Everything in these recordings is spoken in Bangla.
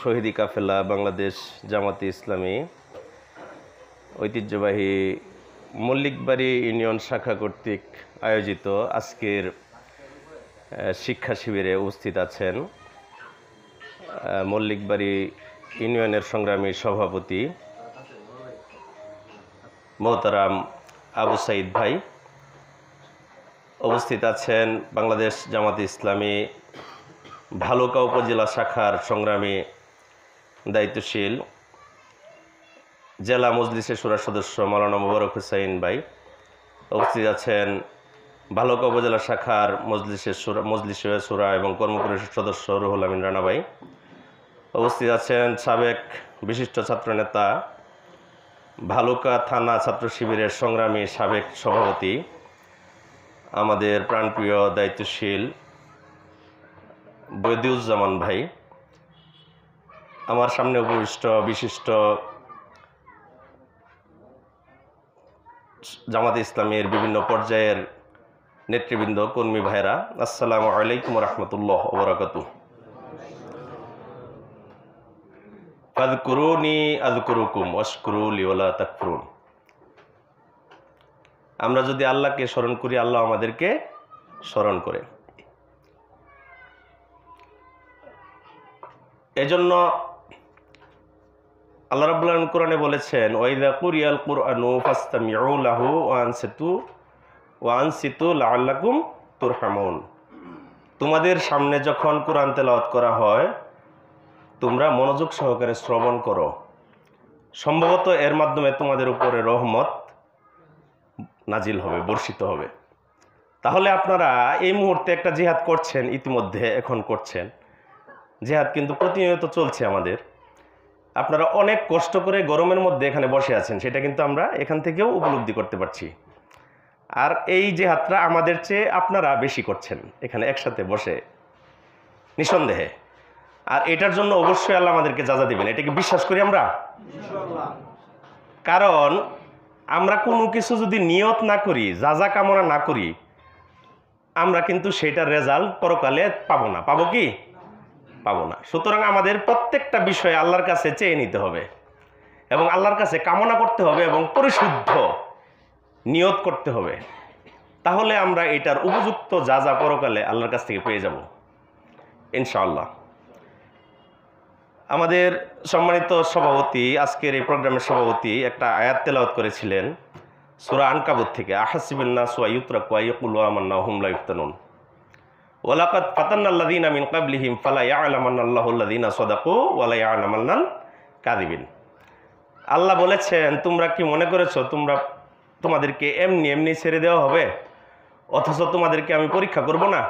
শহীদি কাফেলা বাংলাদেশ জামাতে ইসলামী ঐতিহ্যবাহী মল্লিকবাড়ি ইউনিয়ন শাখা কর্তৃক আয়োজিত আজকের শিক্ষা শিবিরে উপস্থিত আছেন মল্লিকবাড়ি ইউনিয়নের সংগ্রামী সভাপতি মোহতারাম আবু সাইদ ভাই। উপস্থিত আছেন বাংলাদেশ জামাতে ইসলামী ভালুকা উপজেলা শাখার সংগ্রামী দায়িত্বশীল জেলা মজলিসের শুরা সদস্য মাওলানা মোবারক হুসাইন ভাই। উপস্থিত আছেন ভালুকা উপজেলা শাখার মজলিসের শুরা এবং কর্মপরিষদ সদস্য রুহুল আমিন রানা ভাই। উপস্থিত আছেন সাবেক বিশিষ্ট ছাত্রনেতা ভালুকা থানা ছাত্র শিবিরের সংগ্রামী সাবেক সভাপতি আমাদের প্রাণপ্রিয় দায়িত্বশীল বদিউজ্জামান ভাই। আমার সামনে উপবিষ্ট বিশিষ্ট জামাতে ইসলামের বিভিন্ন পর্যায়ের নেতৃবৃন্দ, কর্মী ভাইরা, আসসালামু আলাইকুম রহমতুল্লাহ ওয়া বারাকাতুহু। ফাযকুরুনি আযকুরুকুম ওয়াশকুরু লি ওয়া লা তাকফুরুন। আমরা যদি আল্লাহকে স্মরণ করি, আল্লাহ আমাদেরকে স্মরণ করে। এজন্য আল্লাহ রাব্বুল আলামিন কোরআনে বলেছেন, ওয়াইযা কুরিয়াল কুরআনু ফাসতামিউ লাহু ওয়া আনসিতু লাআল্লাকুম তুরহামুন। তোমাদের সামনে যখন কোরআন তেলাওয়াত করা হয়, তোমরা মনোযোগ সহকারে শ্রবণ করো, সম্ভবত এর মাধ্যমে তোমাদের উপরে রহমত নাজিল হবে, বর্ষিত হবে। তাহলে আপনারা এই মুহূর্তে একটা জিহাদ করছেন, ইতিমধ্যে এখন করছেন জিহাদ, কিন্তু প্রতিনিয়ত চলছে আমাদের। আপনারা অনেক কষ্ট করে গরমের মধ্যে এখানে বসে আছেন, সেটা কিন্তু আমরা এখান থেকেও উপলব্ধি করতে পারছি। আর এই জিহাদটা আমাদের চেয়ে আপনারা বেশি করছেন এখানে একসাথে বসে, নিঃসন্দেহে। আর এটার জন্য অবশ্যই আল্লাহ আমাদেরকে যাজা দিবেন, এটাকে বিশ্বাস করি আমরা। কারণ আমরা কোনো কিছু যদি নিয়ত না করি, যাজা কামনা না করি, আমরা কিন্তু সেটার রেজাল্ট পরকালে পাবো না। পাবো কি? পাবো না। সুতরাং আমাদের প্রত্যেকটা বিষয়ে আল্লাহর কাছে চেয়ে নিতে হবে এবং আল্লাহর কাছে কামনা করতে হবে এবং পরিশুদ্ধ নিয়ত করতে হবে। তাহলে আমরা এটার উপযুক্ত যাজা পরকালে আল্লাহর কাছ থেকে পেয়ে যাব ইনশাআল্লাহ। আমাদের সম্মানিত সভাপতি, আজকের এই প্রোগ্রামের সভাপতি, একটা আয়াত তেলাওয়াত করেছিলেন সূরা আনকাবুত থেকে, আহাসিবুন নাসু আইয়ুতরাকু আইয়াকুলু আমান্না ওয়া হুম লা ইফতানুন ওয়ালাকাদ ফাতান্নাল্লাযীনা মিন ক্বাবলিহিম ফালা ইয়া'লামান্নাল্লাহুল্লাযীনা সাদাকু ওয়া লা ইয়া'লামান্নাল কাযিবিন। আল্লাহ বলেছেন, তোমরা কি মনে করেছো তোমাদেরকে এমনি এমনি ছেড়ে দেওয়া হবে, অথচ তোমাদেরকে আমি পরীক্ষা করব না?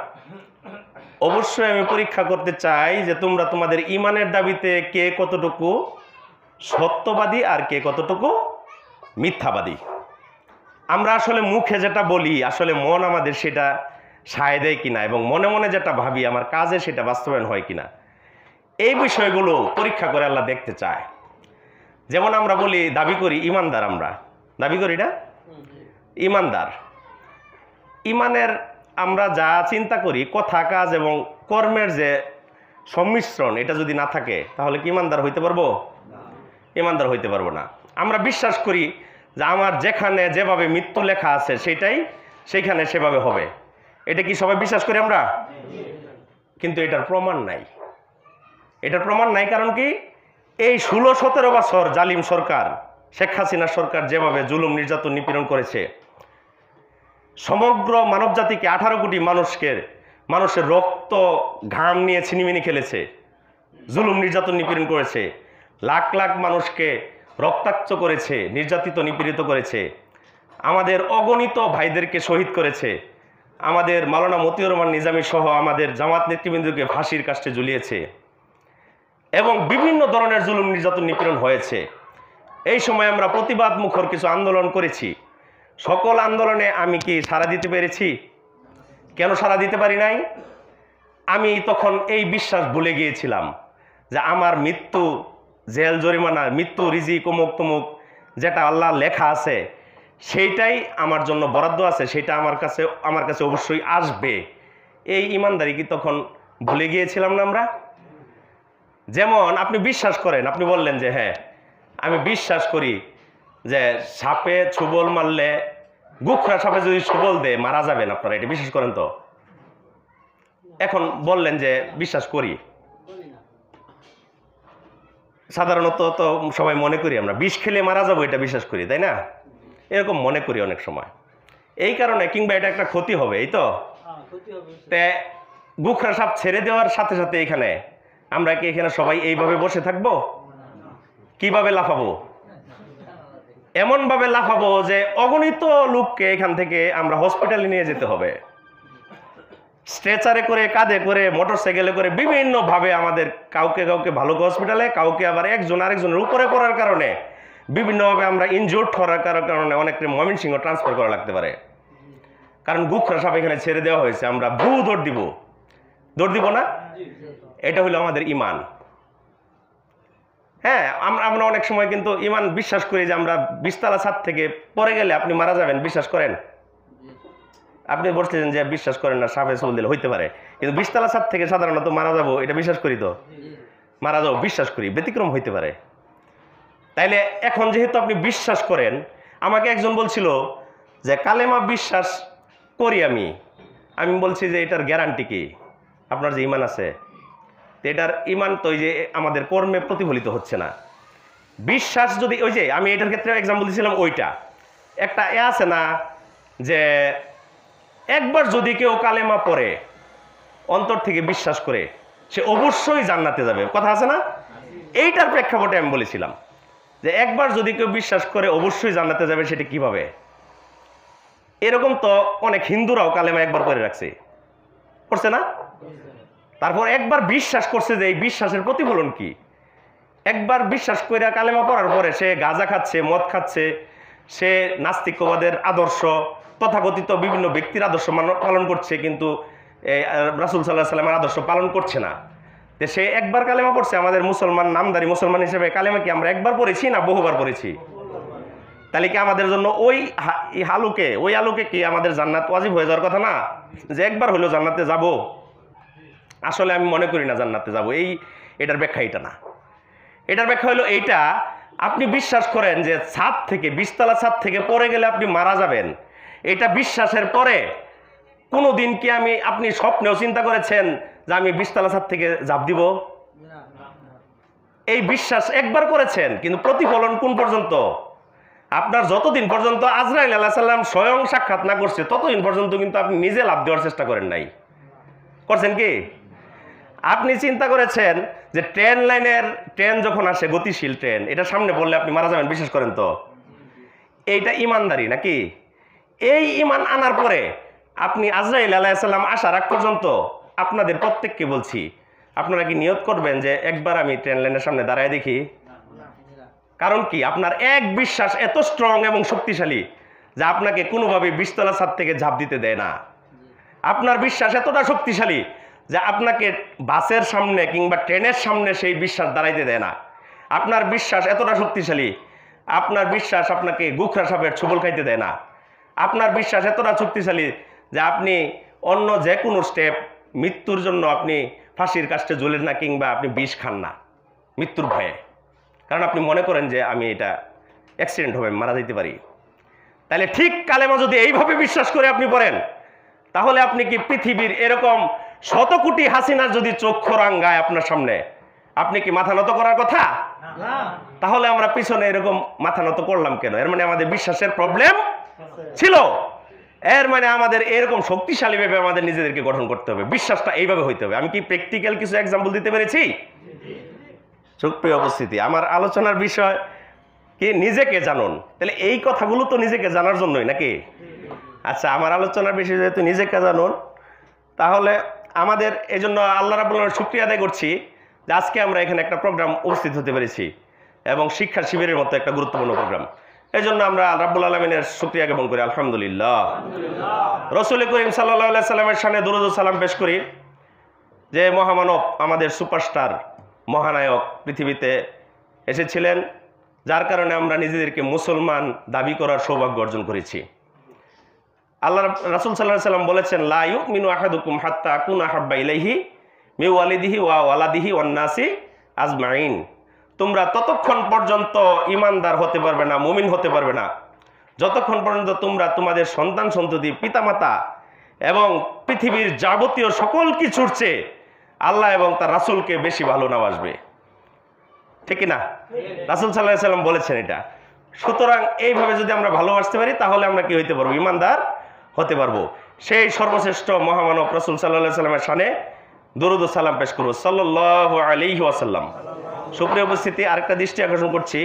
অবশ্যই আমি পরীক্ষা করতে চাই যে তোমরা তোমাদের ঈমানের দাবিতে কে কতটুকু সত্যবাদী আর কে কতটুকু মিথ্যাবাদী। আমরা আসলে মুখে যেটা বলি, আসলে মন আমাদের সেটা সায় দেয় কিনা, এবং মনে মনে যেটা ভাবি আমার কাজে সেটা বাস্তবায়ন হয় কিনা, এই বিষয়গুলো পরীক্ষা করে আল্লাহ দেখতে চায়। যেমন আমরা বলি, দাবি করি ইমানদার, আমরা দাবি করি না ইমানদার। ইমানের আমরা যা চিন্তা করি, কথা, কাজ এবং কর্মের যে সম্মিশ্রণ, এটা যদি না থাকে তাহলে কি ইমানদার হইতে পারবো? ইমানদার হইতে পারবো না। আমরা বিশ্বাস করি যে আমার যেখানে যেভাবে মৃত্যু লেখা আছে সেইখানে সেভাবে হবে। এটা কি সবাই বিশ্বাস করি আমরা? কিন্তু এটার প্রমাণ নাই। এটার প্রমাণ নাই কারণ কি? এই 16-17 বছর জালিম সরকার, শেখ হাসিনা সরকার যেভাবে জুলুম, নির্যাতন, নিপীড়ন করেছে, সমগ্র মানব জাতিকে, 18 কোটি মানুষের রক্ত ঘাম নিয়ে ছিনিমিনি খেলেছে, জুলুম, নির্যাতন, নিপীড়ন করেছে, লাখ লাখ মানুষকে রক্তাক্ত করেছে, নির্যাতিত, নিপীড়িত করেছে, আমাদের অগণিত ভাইদেরকে শহীদ করেছে, আমাদের মাওলানা মতিউর রহমান নিজামী সহ আমাদের জামাত নেতৃবৃন্দকে ফাঁসির কাস্টে ঝুলিয়েছে এবং বিভিন্ন ধরনের জুলুম, নির্যাতন, নিপীড়ন হয়েছে। এই সময় আমরা প্রতিবাদ মুখর কিছু আন্দোলন করেছি। সকল আন্দোলনে আমি কি সাড়া দিতে পেরেছি? কেন সাড়া দিতে পারি নাই? আমি তখন এই বিশ্বাস ভুলে গিয়েছিলাম যে আমার মৃত্যু, জেল, জরিমানা, মৃত্যু, রিজিক, অমুক তমুক যেটা আল্লাহ লেখা আছে সেইটাই আমার জন্য বরাদ্দ আছে, সেটা আমার কাছে অবশ্যই আসবে। এই ইমানদারি কি তখন ভুলে গিয়েছিলাম না আমরা? যেমন আপনি বিশ্বাস করেন, আপনি বললেন যে হ্যাঁ আমি বিশ্বাস করি যে সাপে ছুবল মারলে, গুখরা সাপে যদি ছুবল দেয় মারা যাবেন, আপনারা এটা বিশ্বাস করেন তো? এখন বললেন যে বিশ্বাস করি। সাধারণত তো সবাই মনে করি আমরা বিষ খেলে মারা যাবো এটা বিশ্বাস করি, তাই না? এরকম মনে করি অনেক সময়। এই কারণে, কিংবা এটা একটা ক্ষতি হবে, এই তো গুখরা সাপ ছেড়ে দেওয়ার সাথে সাথে এখানে আমরা কি এখানে সবাই এইভাবে বসে থাকবো? কিভাবে লাফাবো? এমন ভাবে লাফাবো যে অগণিত লোককে এখান থেকে আমরা হসপিটালে নিয়ে যেতে হবে, স্ট্রেচারে করে, কাঁধে করে, মোটরসাইকেলে করে, বিভিন্ন ভাবে আমাদের কাউকে কাউকে ভালো হসপিটালে, কাউকে আবার একজন আরেকজনের উপরে পড়ার কারণে বিভিন্নভাবে আমরা ইনজোর্ড হওয়ার কারণে অনেকটা ময়মনসিংহ ট্রান্সফার করা লাগতে পারে। কারণ গুখরা সাপ এখানে ছেড়ে দেওয়া হয়েছে, আমরা দৌড় দিব না? এটা হলো আমাদের ইমান। হ্যাঁ, আমরা অনেক সময় কিন্তু ইমান বিশ্বাস করি যে আমরা 20 তলা ছাদ থেকে পড়ে গেলে আপনি মারা যাবেন, বিশ্বাস করেন? আপনি বলছেন যে বিশ্বাস করেন না, সাপে চুল দিলে হইতে পারে, কিন্তু 20 তলা ছাদ থেকে সাধারণত মারা যাবো এটা বিশ্বাস করি তো? মারা যাবো বিশ্বাস করি, ব্যতিক্রম হইতে পারে। তাইলে এখন যেহেতু আপনি বিশ্বাস করেন, আমাকে একজন বলছিল যে কালেমা বিশ্বাস করি আমি বলছি যে এটার গ্যারান্টি কি? আপনার যে ইমান আছে, এটার ইমান তো ওই যে আমাদের কর্মে প্রতিফলিত হচ্ছে না। বিশ্বাস যদি, ওই যে আমি এটার ক্ষেত্রে এক্সাম্পল দিয়েছিলাম, ওইটা একটা আছে না যে একবার যদি কেউ কালেমা পড়ে অন্তর থেকে বিশ্বাস করে সে অবশ্যই জান্নাতে যাবে, কথা আছে না? এইটার প্রেক্ষাপটে আমি বলেছিলাম যে একবার যদি কেউ বিশ্বাস করে অবশ্যই জান্নাতে যাবে, সেটা কিভাবে? এরকম তো অনেক হিন্দুরাও কালেমা একবার করে রাখছে, করছে না? তারপর একবার বিশ্বাস করছে যে এই বিশ্বাসের প্রতিফলন কি। একবার বিশ্বাস করে কালেমা পড়ার পরে সে গাঁজা খাচ্ছে, মদ খাচ্ছে, সে নাস্তিকবাদের আদর্শ, তথাকথিত বিভিন্ন ব্যক্তির আদর্শ পালন করছে, কিন্তু রাসূল সাল্লাল্লাহু আলাইহি সাল্লামের আদর্শ পালন করছে না। তো সে একবার কালেমা পড়ছে। আমাদের মুসলমান, নামধারী মুসলমান হিসেবে কালেমা কি আমরা একবার পড়েছি না বহুবার পড়েছি? তাহলে কি আমাদের জন্য ওই আলোকে কি আমাদের জান্নাত ওয়াজিব হয়ে যাওয়ার কথা না? যে একবার হলো জান্নাতে যাব? আসলে আমি মনে করি না জান্নাতে যাব। এটার ব্যাখ্যা এটা না। এটার ব্যাখ্যা হলো এইটা, আপনি বিশ্বাস করেন যে ছাদ থেকে, 20 তলা ছাদ থেকে পড়ে গেলে আপনি মারা যাবেন, এটা বিশ্বাসের পরে কোনো দিন কি আপনি স্বপ্নেও চিন্তা করেছেন যে আমি 20 তলা ছাদ থেকে ঝাঁপ দিব? এই বিশ্বাস একবার করেছেন, কিন্তু প্রতিফলন কোন পর্যন্ত? আপনার যতদিন পর্যন্ত আজরাইল আলাইহিস সালাম স্বয়ং সাক্ষাৎ না করছে ততদিন পর্যন্ত কিন্তু আপনি নিজে লাভ দেওয়ার চেষ্টা করেন নাই। করছেন কি? আপনি চিন্তা করেছেন যে ট্রেন যখন আসে, গতিশীল ট্রেন, এটা সামনে পড়লে আপনি মারা যাবেন, বিশ্বাস করেন তো? এইটা ইমানদারি নাকি? এই ইমান আনার পরে আপনি আজরাইল আলাইহিস সালাম আসার আগ পর্যন্ত আপনাদের প্রত্যেককে বলছি, আপনারা কি নিয়ত করবেন যে একবার আমি ট্রেন লাইনের সামনে দাঁড়ায় দেখি? কারণ কি? আপনার এক বিশ্বাস এত স্ট্রং এবং শক্তিশালী যে আপনাকে কোনোভাবে 20 তলা ছাদ থেকে ঝাঁপ দিতে দেয় না। আপনার বিশ্বাস এতটা শক্তিশালী যে আপনাকে বাসের সামনে কিংবা ট্রেনের সামনে সেই বিশ্বাস দাঁড়াইতে দেয় না। আপনার বিশ্বাস এতটা শক্তিশালী, আপনার বিশ্বাস আপনাকে গুখরা সাপের ছোবল খাইতে দেয় না। আপনার বিশ্বাস এতটা শক্তিশালী যে আপনি অন্য যে কোনো স্টেপ, মৃত্যুর জন্য আপনি ফাঁসির কাস্টে ঝুলেন না, কিংবা আপনি বিষ খান না মৃত্যুর ভয়ে, কারণ আপনি মনে করেন যে আমি এটা অ্যাক্সিডেন্ট হবে, মারা যেতে পারি। তাহলে ঠিক কালেমা যদি এইভাবে বিশ্বাস করে আপনি পড়েন, তাহলে আপনি কি পৃথিবীর এরকম শত কোটি হাসিনার যদি চক্ষু রাঙ্গায় আপনার সামনে, আপনি কি মাথা নত করার কথা? তাহলে আমরা পিছনে এরকম মাথা নত করলাম কেন? এর মানে আমাদের বিশ্বাসের প্রবলেম ছিল। এর মানে আমাদের এরকম শক্তিশালী ভাবে আমাদের নিজেদেরকে গঠন করতে হবে, বিশ্বাসটা এইভাবে হইতে হবে। আমি কি প্র্যাকটিক্যাল কিছু এক্সাম্পল দিতে পেরেছি? সুপ্রিয় উপস্থিতি, আমার আলোচনার বিষয় কি নিজেকে জানুন। তাহলে এই কথাগুলো তো নিজেকে জানার জন্যই নাকি? আচ্ছা, আমার আলোচনার বিষয় যেহেতু নিজেকে জানুন, তাহলে আমাদের এই জন্য আল্লাহ রাব্বুল আলামিনের শুকরিয়া আদায় করছি যে আজকে আমরা এখানে একটা প্রোগ্রাম উপস্থিত হতে পেরেছি, এবং শিক্ষা শিবিরের মতো একটা গুরুত্বপূর্ণ প্রোগ্রাম। এই জন্য আমরা রাব্বুল আলামিনের শুকরিয়া জ্ঞাপন করি, আলহামদুলিল্লাহ। রাসূল করিম সাল্লাল্লাহু আলাইহি সাল্লামের শানে দরুদ ও সালাম পেশ করি, যে মহামানব, আমাদের সুপারস্টার, মহানায়ক পৃথিবীতে এসেছিলেন, যার কারণে আমরা নিজেদেরকে মুসলমান দাবি করার সৌভাগ্য অর্জন করেছি। আল্লাহ রাসূল সাল্লাল্লাহু আলাইহি সাল্লাম বলেছেন, লা ইউমিনু আহাদুকুম হাত্তা আকুনা হাব্বা ইলাইহি মি ওয়ালিদিহি ওয়া ওয়ালাদিহি ওয়ান্নাসি আজমাইন, তোমরা ততক্ষণ পর্যন্ত ইমানদার হতে পারবে না, মুমিন হতে পারবে না যতক্ষণ পর্যন্ত তোমরা তোমাদের সন্তান সন্ততি পিতামাতা এবং পৃথিবীর যাবতীয় সকল কিছুর চেয়ে আল্লাহ এবং তার রাসূলকে বেশি ভালো না বাসবে। ঠিক না? রাসূল সাল্লাল্লাহু আলাইহি সাল্লাম বলেছেন এটা। সুতরাং এইভাবে যদি আমরা ভালোবাসতে পারি তাহলে আমরা কি হইতে পারবো? ইমানদার হতে পারবো। সেই সর্বশ্রেষ্ঠ মহামানব রাসূল সাল্লাল্লাহু আলাইহি সাল্লামের শানে দরুদ ও সালাম পেশ করব সাল্লাল্লাহু আলাইহি ওয়াসাল্লাম। সুপ্রিয় উপস্থিতি, আরেকটা দৃষ্টি আকর্ষণ করছি,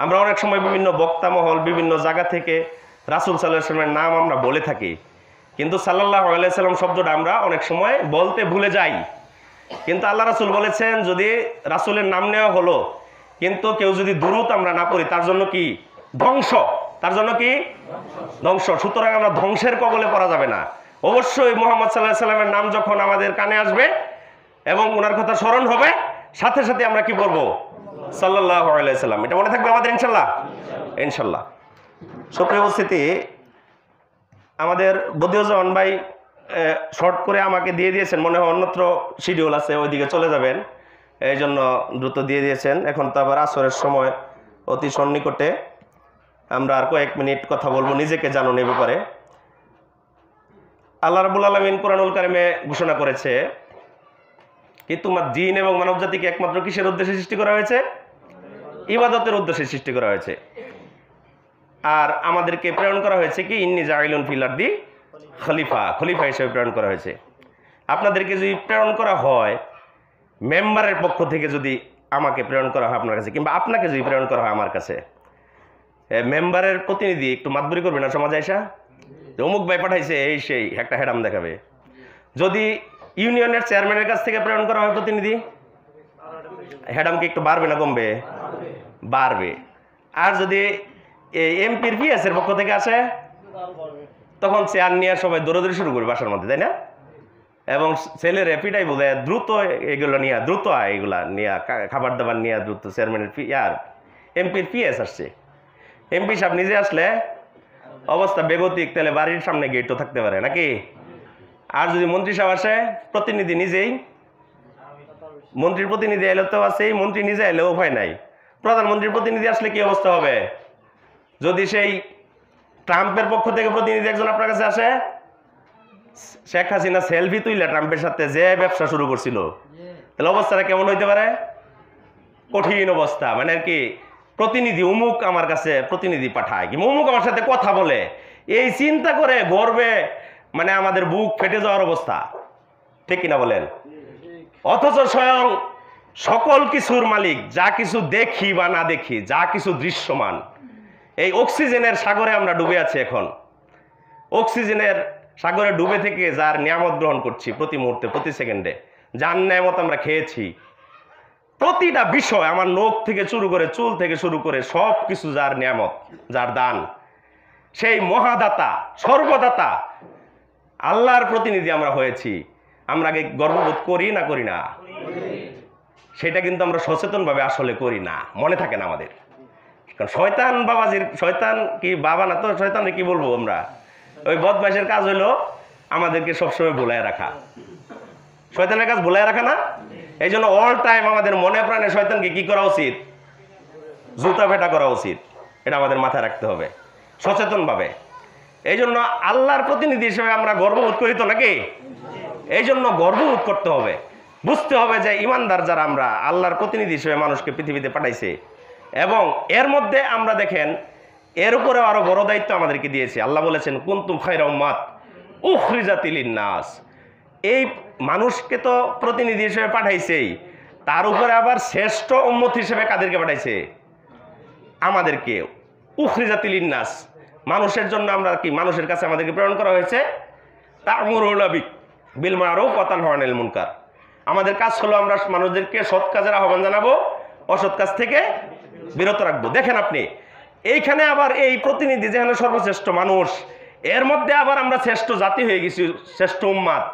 আমরা অনেক সময় বিভিন্ন বক্তা মহল বিভিন্ন জায়গা থেকে রাসূল সাল্লাল্লাহু আলাইহি সাল্লামের নাম আমরা বলে থাকি, কিন্তু সাল্লাল্লাহু আলাইহি সাল্লাম শব্দটা আমরা অনেক সময় বলতে ভুলে যাই। কিন্তু আল্লাহ রাসূল বলেছেন যদি রাসূলের নাম নেওয়া হলো কিন্তু কেউ যদি দুরূদ আমরা না পড়ি তার জন্য কি? ধ্বংস। তার জন্য কি? ধ্বংস। সুতরাং আমরা ধ্বংসের কবলে পড়া যাবে না। অবশ্যই মুহাম্মদ সাল্লাল্লাহু আলাইহি সাল্লামের নাম যখন আমাদের কানে আসবে এবং ওনার কথা স্মরণ হবে সাথে সাথে আমরা কি বলবো? সাল্লাল্লাহু আলাইহি সাল্লাম। এটা মনে থাকবে আমাদের ইনশাআল্লাহ। ইনশাআল্লাহ। সুপ্রিয় উপস্থিতি, আমাদের বদিউজ্জামান ভাই শর্ট করে আমাকে দিয়ে দিয়েছেন, মনে হয় অন্যত্র শিডিউল আছে ওইদিকে চলে যাবেন, এই জন্য দ্রুত দিয়ে দিয়েছেন। এখন তো আবার আসরের সময় অতি সন্নিকটে, আমরা আর কয়েক মিনিট কথা বলবো নিজেকে জানুন এ ব্যাপারে। আল্লাহ রাব্বুল আলামিন কোরআনুল কারিমে ঘোষণা করেছে কি তোমার জিন এবং মানব জাতিকে একমাত্র কিসের উদ্দেশ্যে সৃষ্টি করা হয়েছে? ইবাদতের উদ্দেশ্যে সৃষ্টি করা হয়েছে। আর আমাদেরকে প্রেরণ করা হয়েছে কি ইন্নী জাইলুন ফিল আরদি খলিফা, খলিফা হিসেবে প্রেরণ করা হয়েছে। আপনাদেরকে যদি প্রেরণ করা হয় মেম্বারের পক্ষ থেকে, যদি আমাকে প্রেরণ করা হয় আপনার কাছে কিংবা আপনাকে যদি প্রেরণ করা হয় আমার কাছে, মেম্বারের প্রতিনিধি একটু মাতবরি করবে না সমাজ আইসা, অমুক ভাই পাঠাইছে এই সেই একটা হেডাম দেখাবে। যদি ইউনিয়নের চেয়ারম্যানের কাছ থেকে প্রেরণ করা হয় প্রতিনিধি, হেডামকে একটু বাড়বে না কমবে? বাড়বে। আর যদি এমপির পিএসের পক্ষ থেকে আসে তখন চেয়ার নিয়ে সবাই দৌড়াদৌড়ি শুরু করবে বাসার মধ্যে, তাই না? এবং ছেলের পিটাই বোধ হয় দ্রুত এগুলো নিয়ে, দ্রুত এগুলা নিয়ে খাবার দাবার নিয়ে দ্রুত চেয়ারম্যানের আর এমপির পিএস আসছে, এমপি সাহেব নিজে আসলে অবস্থা বেগতিক, তাহলে বাড়ির সামনে গেটও থাকতে পারে নাকি? আর যদি মন্ত্রী সাহেব আসে, প্রতিনিধি নিজেই, মন্ত্রীর প্রতিনিধি এলে তো আছেই, মন্ত্রী নিজে এলেও উপায় নাই, প্রধানমন্ত্রীর প্রতিনিধি আসলে কি অবস্থা হবে? যদি সেই ট্রাম্পের পক্ষ থেকে প্রতিনিধি একজন আপনার কাছে আসে, শেখ হাসিনা সেলফি তুইলে ট্রাম্পের সাথে যে ব্যবসা শুরু করছিল, তাহলে অবস্থাটা কেমন হইতে পারে? কঠিন অবস্থা। মানে আর কি প্রতিনিধি উমুক আমার কাছে প্রতিনিধি পাঠায় কি উমুক আমার সাথে কথা বলে, এই চিন্তা করে গর্বে মানে আমাদের বুক ফেটে যাওয়ার অবস্থা। ঠিক কিনা বলেন? অথচ স্বয়ং সকল কিছুর মালিক, যা কিছু দেখি বা না দেখি, যা কিছু দৃশ্যমান, এই অক্সিজেনের সাগরে আমরা ডুবে আছি এখন। অক্সিজেনের সাগরে ডুবে থেকে যার নিয়ামত গ্রহণ করছি প্রতি মুহূর্তে প্রতি সেকেন্ডে, যার নিয়ামত আমরা খেয়েছি, প্রতিটা বিষয় আমার নখ থেকে শুরু করে চুল থেকে শুরু করে সব কিছু যার নিয়ামত, যার দান, সেই মহাদাতা সর্বদাতা আল্লাহর প্রতিনিধি আমরা হয়েছি। আমরা আগে গর্ববোধ করি না করি না? সেটা কিন্তু আমরা সচেতনভাবে আসলে করি না, মনে থাকে না আমাদের। কারণ শয়তান বাবাজির, শয়তান কি বাবা না তো, শয়তানকে কি বলবো আমরা, ওই বদমাইশের কাজ হলো আমাদেরকে সবসময় ভুলায় রাখা। শয়তানের কাজ ভুলায় রাখা না? এই জন্য অল টাইম আমাদের মনে প্রাণে শয়তানকে কি করা উচিত? জুতা পেটা করা উচিত। এটা আমাদের মাথায় রাখতে হবে সচেতনভাবে। এই জন্য আল্লাহর প্রতিনিধি হিসেবে আমরা গর্ববোধ করি তো নাকি? এই জন্য গর্ববোধ করতে হবে, বুঝতে হবে যে ইমানদার যারা আমরা, আল্লাহর প্রতিনিধি হিসেবে মানুষকে পৃথিবীতে পাঠাইছে। এবং এর মধ্যে আমরা দেখেন এর উপরেও আরো বড় দায়িত্ব আমাদেরকে দিয়েছে। আল্লাহ বলেছেন কুনতুম খায়রা উম্মাত উখরিজাত লিন-নাস। এই মানুষকে তো প্রতিনিধি হিসেবে পাঠাইছেই, তার উপরে আবার শ্রেষ্ঠ উম্মত হিসেবে কাদেরকে পাঠাইছে? আমাদেরকে। উখরিজাত লিন-নাস, মানুষের জন্য আমরা কি, মানুষের কাছে আমাদেরকে প্রেরণ করা হয়েছে তা'মুরুনা বিল মা'রুফ ওয়া তানহাউনা আনিল মুনকার। আমাদের কাজ হলো আমরা মানুষদেরকে সৎ কাজের আহ্বান জানাবো, অসৎ কাজ থেকে বিরত রাখবো। দেখেন আপনি এইখানে আবার এই প্রতিনিধি যেখানে সর্বশ্রেষ্ঠ মানুষ, এর মধ্যে আবার আমরা শ্রেষ্ঠ জাতি হয়ে গেছি, শ্রেষ্ঠ উম্মাত।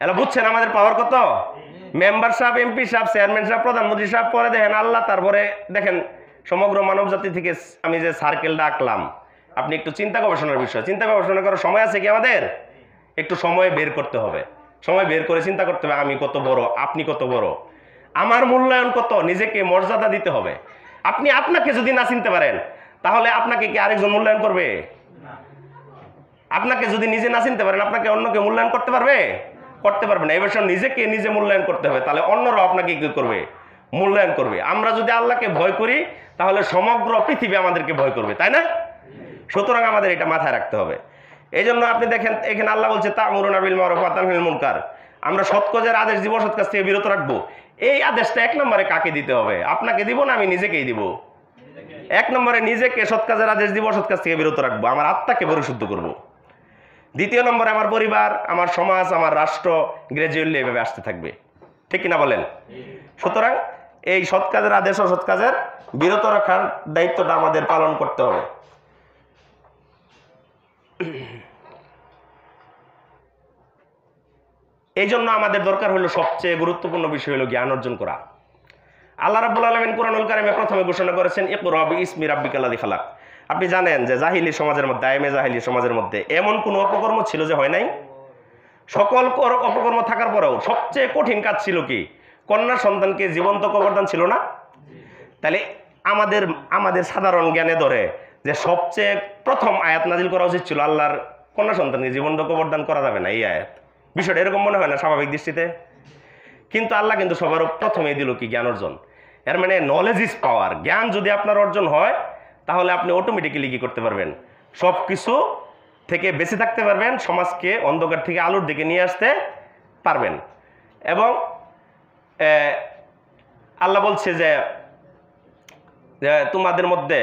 এলা বুঝছেন আমাদের পাওয়ার কত? মেম্বার সাহেব, এমপি সাহেব, চেয়ারম্যান সাহেব, প্রধানমন্ত্রী সাহেব, পরে দেখেন আল্লাহ, তারপরে দেখেন সমগ্র মানব জাতি থেকে আমি যে সার্কেলটা আঁকলাম, আপনি একটু চিন্তা গবেষণার বিষয়, চিন্তা গবেষণা করার সময় আছে কি আমাদের? একটু সময় বের করতে হবে। সময় বের করে চিন্তা করতে হবে আমি কত বড়, আপনি কত বড়, আমার মূল্যায়ন কত, নিজেকে মর্যাদা দিতে হবে। আপনি আপনাকে যদি না চিনতে পারেন তাহলে আপনাকে কি আরেকজন মূল্যায়ন করবে? আপনাকে যদি নিজে না চিনতে পারেন আপনাকে অন্যকে মূল্যায়ন করতে পারবে? করতে পারবে না। এবার নিজেকে নিজে মূল্যায়ন করতে হবে, তাহলে অন্যরাও আপনাকে কি করবে? মূল্যায়ন করবে। আমরা যদি আল্লাহকে ভয় করি তাহলে সমগ্র পৃথিবী আমাদেরকে ভয় করবে, তাই না? সুতরাং আমাদের এটা মাথায় রাখতে হবে। এই জন্য আপনি দেখেন এখানে আল্লাহ বলছে তা'মুরুনা বিল মা'রুফ ওয়া তানহাউনা আনিল মুনকার, আমরা সৎ কাজের আদেশ দিব, অসৎ কাজ থেকে বিরত রাখবো। এই আদেশটা এক নম্বরে কাকে দিতে হবে? আপনাকে দিব না আমি নিজেকেই দিব? এক নম্বরে নিজেকে সৎ কাজের আদেশ দিব, অসৎ কাজ থেকে বিরত রাখবো, আমার আত্মাকে পরিশুদ্ধ করব। দ্বিতীয় নম্বরে আমার পরিবার, আমার সমাজ, আমার রাষ্ট্র গ্রাজুয়ালি এভাবে আসতে থাকবে, ঠিক কিনা বলেন? সুতরাং এই সৎ কাজের আদেশ অসৎ কাজের বিরত রাখার দায়িত্বটা আমাদের পালন করতে হবে। এই জন্য আমাদের দরকার হলো সবচেয়ে গুরুত্বপূর্ণ বিষয় হলো জ্ঞান অর্জন করা। আল্লাহ রাব্বুল আলামিন কুরআনুল কারীমে প্রথমে ঘোষণা করেছেন ইকরা বিইসমি রাব্বিকাল্লাযী খালাক। আপনি জানেন যে জাহিলি সমাজের মধ্যে, আইমে জাহিলি সমাজের মধ্যে এমন কোনো অপকর্ম ছিল যে হয় নাই? সকল অপকর্ম থাকার পরেও সবচেয়ে কঠিন কাজ ছিল কি? কন্যা সন্তানকে জীবন্ত কবরদান ছিল না? তাহলে আমাদের সাধারণ জ্ঞানে ধরে যে সবচেয়ে প্রথম আয়াত নাজিল করা উচিত ছিল আল্লাহর কন্যা সন্তানকে জীবন্ত কবরদান করা যাবে না, এই আয়াত। বিষয়টা এরকম মনে হয় না স্বাভাবিক দৃষ্টিতে? কিন্তু আল্লাহ কিন্তু সবার প্রথমেই দিল কি? জ্ঞান অর্জন। এর মানে নলেজ ইজ পাওয়ার। জ্ঞান যদি আপনার অর্জন হয় তাহলে আপনি অটোমেটিক্যালি কি করতে পারবেন? সব কিছু থেকে বেঁচে থাকতে পারবেন, সমাজকে অন্ধকার থেকে আলোর দিকে নিয়ে আসতে পারবেন। এবং আল্লাহ বলছে যে তোমাদের মধ্যে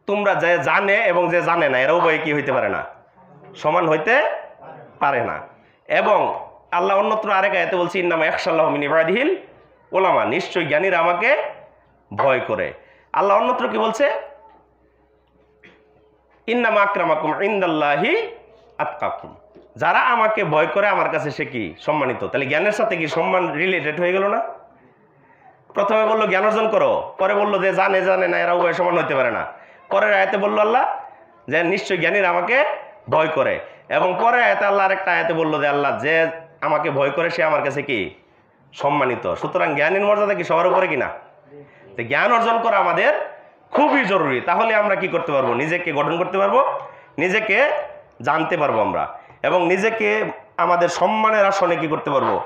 তোমরা যে জানে এবং যে জানে না এরা উভয় কি হইতে পারে না? সমান হইতে পারে না। এবং আল্লাহ অন্যত্র আরেক আয়াতে বলছে ইন্নামা ইয়াখশাল্লাহু মিন ইবাদিহিল উলামা, নিশ্চয়ই জ্ঞানীরা আমাকে ভয় করে। আল্লাহ অন্যত্র কি বলছে? ইন্নামা আকরামাকুম ইনদাল্লাহি আতকাকুম, যারা আমাকে ভয় করে আমার কাছে সে কি? সম্মানিত। তাহলে জ্ঞানের সাথে কি সম্মান রিলেটেড হয়ে গেল না? প্রথমে বললো জ্ঞান অর্জন করো, পরে বললো যে জানে না এরা উভয় সমান হইতে পারে না। পরের আয়াতে বললো আল্লাহ যে নিশ্চয়ই জ্ঞানীরা আমাকে ভয় করে। এবং পরের আয়াতে আল্লাহ আরেকটা আয়াতে বললো যে আল্লাহ যে আমাকে ভয় করে সে আমার কাছে কি? সম্মানিত। সুতরাং জ্ঞানের মর্যাদা কি সবার উপরে কিনা? জ্ঞান অর্জন করা আমাদের খুবই জরুরি। তাহলে আমরা কি করতে পারবো? নিজেকে গঠন করতে পারবো, নিজেকে জানতে পারবো আমরা, এবং নিজেকে আমাদের সম্মানের আসনে কি করতে পারবো?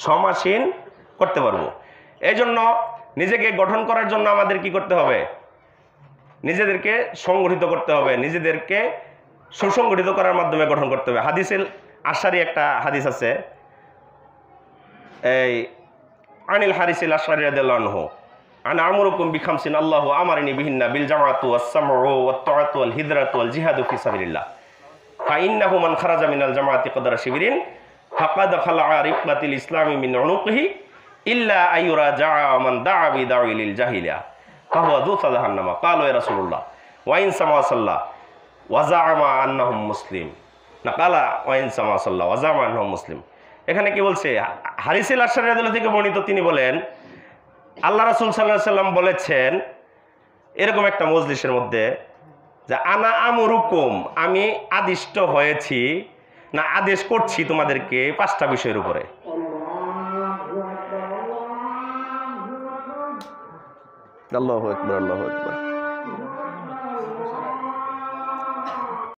সমাসীন করতে পারবো। এই জন্য নিজেকে গঠন করার জন্য আমাদের কি করতে হবে? নিজেদেরকে সংগঠিত করতে হবে, নিজেদেরকে সুসংগঠিত করার মাধ্যমে গঠন করতে হবে। হাদিসের আশারি একটা হাদিস আছে, এই আনিল হারিসিল আশারি রাদিয়াল্লাহু আনহু আনা আমরুকুম বিখামসিন আল্লাহু আমারনি বিহিন্না বিল জামাআতু ওয়াস সামউ ওয়াত তাআতু ওয়াল হিজরাতু ওয়াল জিহাদু ফি সাবিলিল্লাহ ফাইন্নাহু মান খারাজা মিনাল জামাআতি কদরা শিবিরিন ফাকাদ খালা'a রিফাতিল ইসলামি মিন উনুকিহি ইল্লা আইয়ুরা জা'a মান দা'a বিদাউলিল জাহিলিয়া ফাহুয়া যু সালাহান্নামা ক্বালু ইয়া রাসূলুল্লাহ ওয়া ইন সামা সাল্লাহ ওয়া জা'আমা আন্নাহুম মুসলিম না ক্বালা ওয়া ইন সামা সাল্লাহ ওয়া জা'আমা আন্নাহুম মুসলিম। এখানে কি বলছে? হারিসিল আশআরী রাদিয়াল্লাহু থেকে বর্ণিত, তিনি বলেন আল্লাহ রাসূল সাল্লাল্লাহু আলাইহি সাল্লাম বলেছেন এরকম একটা মজলিসের মধ্যে যে আনা আমরুকুম, আমি আদিষ্ট হয়েছি না আদেশ করছি তোমাদেরকে 5টা বিষয়ের উপরে। আল্লাহু আকবার, আল্লাহু আকবার।